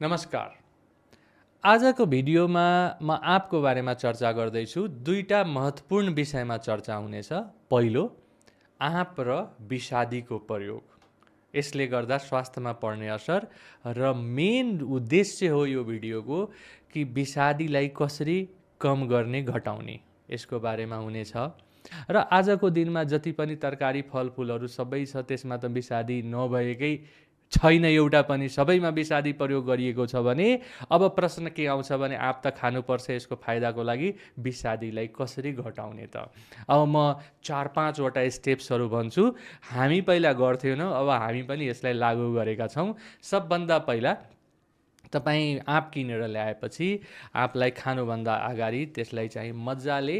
नमस्कार। आजको भिडियोमा म आँपको बारेमा चर्चा गर्दैछु। दुईटा महत्त्वपूर्ण विषयमा चर्चा हुनेछ। पहिलो, आँप र विषादीको प्रयोग। यसले गर्दा स्वास्थ्यमा पर्ने असर र मेन उद्देश्य हो यो भिडियोको कि विषादीलाई कसरी कम गर्ने, घटाउने, यसको बारेमा हुनेछ। र आजको दिनमा जति पनि तरकारी फलफुलहरू सबै छ त्यसमा त विषादी नभएकै छैन एउटा पनि, सबैमा विषादी प्रयोग गरिएको छ भने अब प्रश्न के आउँछ भने आँप त खानुपर्छ यसको फाइदाको लागि, विषादीलाई कसरी घटाउने त। अब म 4-5वटा स्टेप्सहरू भन्छु। हामी पहिला गर्थेनौँ, अब हामी पनि यसलाई लागू गरेका छौँ। सबभन्दा पहिला तपाईँ आँप किनेर ल्याएपछि आँपलाई खानुभन्दा अगाडि त्यसलाई चाहिँ मजाले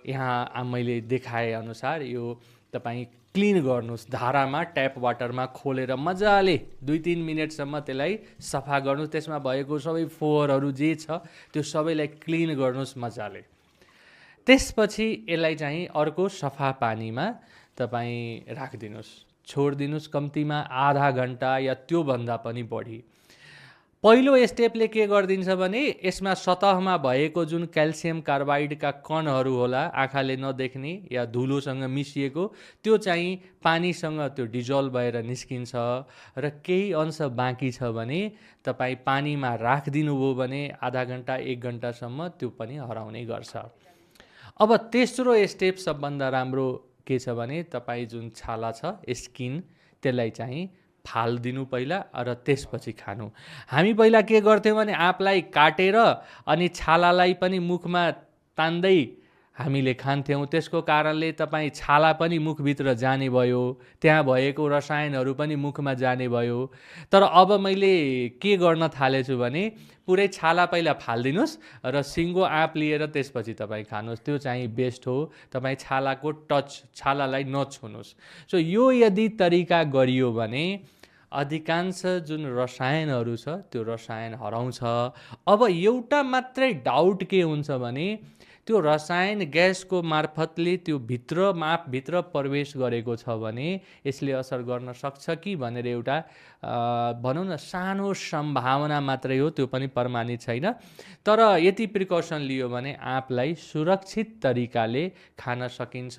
यहाँ मैले देखाए अनुसार यो तपाईँ क्लिन गर्नुहोस्। धारामा ट्याप वाटरमा खोलेर मजाले 2-3 मिनटसम्म त्यसलाई सफा गर्नुहोस्। त्यसमा भएको सबै फोहोरहरू जे छ त्यो सबैलाई क्लिन गर्नुहोस् मजाले। त्यसपछि यसलाई चाहिँ अर्को सफा पानीमा तपाईँ राखिदिनुहोस्, छोडिदिनुहोस् कम्तीमा आधा घन्टा या त्योभन्दा पनि बढी। पहिलो स्टेपले के गरिदिन्छ भने यसमा सतहमा भएको जुन क्याल्सियम कार्बाइडका कणहरू होला, आँखाले नदेख्ने या धुलोसँग मिसिएको, त्यो चाहिँ पानीसँग त्यो डिजल्भ भएर निस्किन्छ र केही अंश बाँकी छ भने तपाईँ पानीमा राखिदिनु भयो भने आधा घन्टा 1 घन्टासम्म त्यो पनि हराउने गर्छ। अब तेस्रो स्टेप सबभन्दा राम्रो के छ भने तपाईँ जुन छाला छ, स्किन, त्यसलाई चाहिँ फालिदिनु पहिला र त्यसपछि खानु। हामी पहिला के गर्थ्यौँ भने आँपलाई काटेर अनि छालालाई पनि मुखमा तान्दै हामीले खान्थ्यौँ। त्यसको कारणले तपाईँ छाला पनि मुखभित्र जाने भयो, त्यहाँ भएको रसायनहरू पनि मुखमा जाने भयो। तर अब मैले के गर्न थालेछु भने पुरै छाला पहिला फालिदिनुहोस् र सिङ्गो आँप लिएर त्यसपछि तपाईँ खानुहोस्। त्यो चाहिँ बेस्ट हो। तपाईँ छालाको छालालाई नछुनुहोस्। सो यो यदि तरिका गरियो भने अधिकांश जुन रसायनहरू छ त्यो रसायन हराउँछ। अब एउटा मात्रै डाउट के हुन्छ भने त्यो रसायन ग्यासको मार्फतले त्यो आँपभित्र प्रवेश गरेको छ भने यसले असर गर्न सक्छ कि भनेर एउटा भनौँ न सानो सम्भावना मात्रै हो, त्यो पनि प्रमाणित छैन। तर यति प्रिकसन लियो भने आँपलाई सुरक्षित तरिकाले खान सकिन्छ।